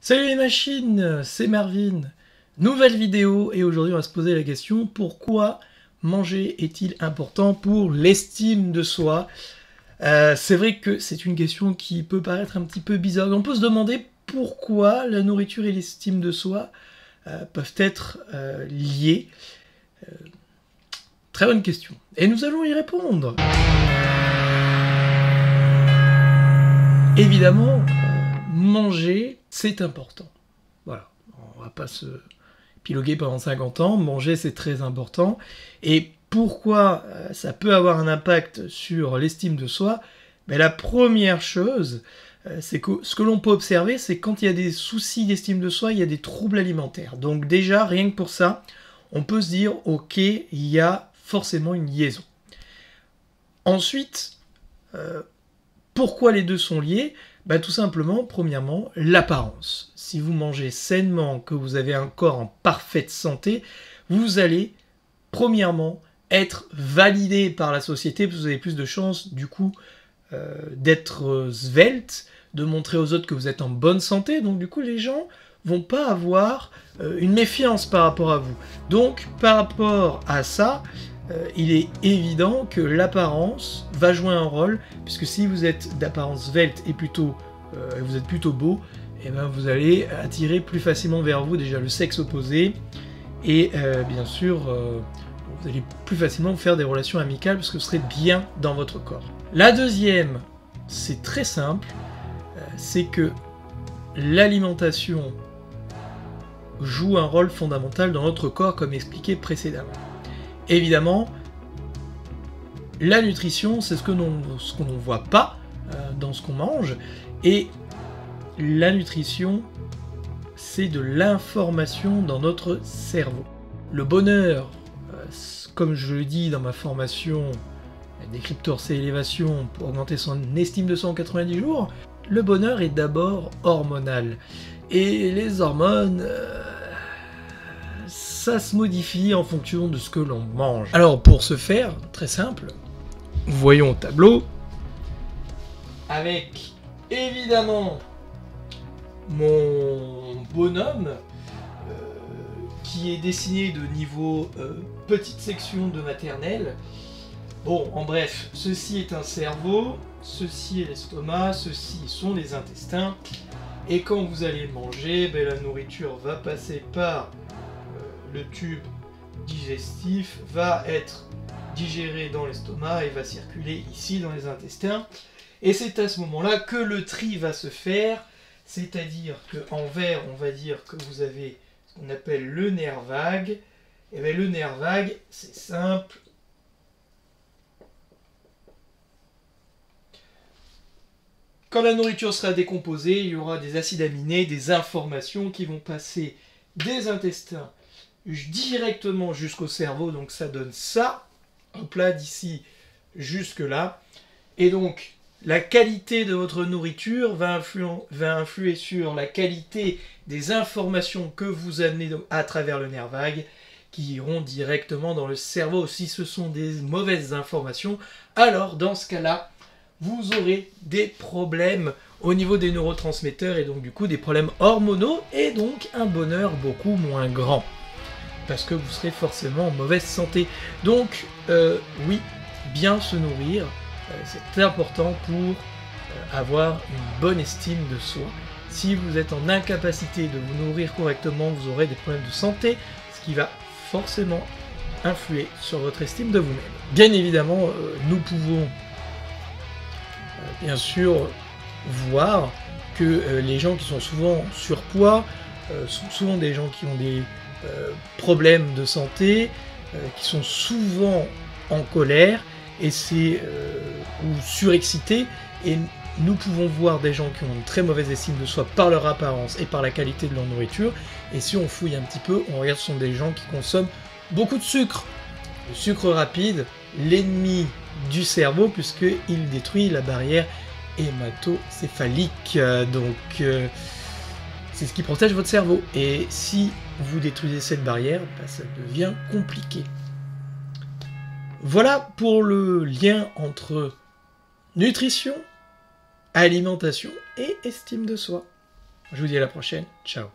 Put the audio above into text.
Salut les machines, c'est Marvin. Nouvelle vidéo et aujourd'hui on va se poser la question pourquoi manger est-il important pour l'estime de soi. C'est vrai que c'est une question qui peut paraître un petit peu bizarre. On peut se demander pourquoi la nourriture et l'estime de soi peuvent être liées. Très bonne question. Et nous allons y répondre. Évidemment, manger, c'est important. Voilà, on va pas se piloguer pendant 50 ans. Manger, c'est très important. Et pourquoi ça peut avoir un impact sur l'estime de soi? La première chose, c'est que ce que l'on peut observer, c'est quand il y a des soucis d'estime de soi, il y a des troubles alimentaires. Donc déjà, rien que pour ça, on peut se dire, ok, il y a forcément une liaison. Ensuite, pourquoi les deux sont liés? Tout simplement, premièrement, l'apparence. Si vous mangez sainement, que vous avez un corps en parfaite santé, vous allez, premièrement, être validé par la société, parce que vous avez plus de chances, du coup, d'être svelte, de montrer aux autres que vous êtes en bonne santé, donc du coup, les gens vont pas avoir une méfiance par rapport à vous. Donc, par rapport à ça, il est évident que l'apparence va jouer un rôle, puisque si vous êtes d'apparence svelte et vous êtes plutôt beau, et vous allez attirer plus facilement vers vous déjà le sexe opposé, et bien sûr, vous allez plus facilement faire des relations amicales parce que vous serez bien dans votre corps. La deuxième, c'est très simple, c'est que l'alimentation joue un rôle fondamental dans notre corps, comme expliqué précédemment. Évidemment, la nutrition, c'est ce que l'on ne voit pas dans ce qu'on mange, et la nutrition, c'est de l'information dans notre cerveau. Le bonheur, comme je le dis dans ma formation Décrypteur C Élévation pour augmenter son estime de soi en 90 jours, le bonheur est d'abord hormonal. Et les hormones... ça se modifie en fonction de ce que l'on mange. Alors pour ce faire, très simple, voyons au tableau, avec évidemment mon bonhomme qui est dessiné de niveau petite section de maternelle. Bon, en bref, ceci est un cerveau, ceci est l'estomac, ceci sont les intestins, et quand vous allez manger, la nourriture va passer par le tube digestif, va être digéré dans l'estomac et va circuler ici dans les intestins. Et c'est à ce moment-là que le tri va se faire, c'est-à-dire qu'en vert, on va dire que vous avez ce qu'on appelle le nerf vague. Et bien le nerf vague, c'est simple. Quand la nourriture sera décomposée, il y aura des acides aminés, des informations qui vont passer des intestins directement jusqu'au cerveau, donc ça donne ça, hop là, d'ici jusque là, et donc la qualité de votre nourriture va influer sur la qualité des informations que vous amenez à travers le nerf vague, qui iront directement dans le cerveau. Si ce sont des mauvaises informations, alors dans ce cas-là, vous aurez des problèmes au niveau des neurotransmetteurs, et donc du coup des problèmes hormonaux, et donc un bonheur beaucoup moins grand. Parce que vous serez forcément en mauvaise santé. Donc, oui, bien se nourrir, c'est important pour avoir une bonne estime de soi. Si vous êtes en incapacité de vous nourrir correctement, vous aurez des problèmes de santé, ce qui va forcément influer sur votre estime de vous-même. Bien évidemment, nous pouvons bien sûr voir que les gens qui sont souvent en surpoids sont souvent des gens qui ont des problèmes de santé, qui sont souvent en colère et ou surexcités, et nous pouvons voir des gens qui ont une très mauvaise estime de soi par leur apparence et par la qualité de leur nourriture, et si on fouille un petit peu, on regarde, ce sont des gens qui consomment beaucoup de sucre. Le sucre rapide, l'ennemi du cerveau, puisqu'il détruit la barrière hématocéphalique, donc c'est ce qui protège votre cerveau, et si vous détruisez cette barrière, ça devient compliqué. Voilà pour le lien entre nutrition, alimentation et estime de soi. Je vous dis à la prochaine. Ciao.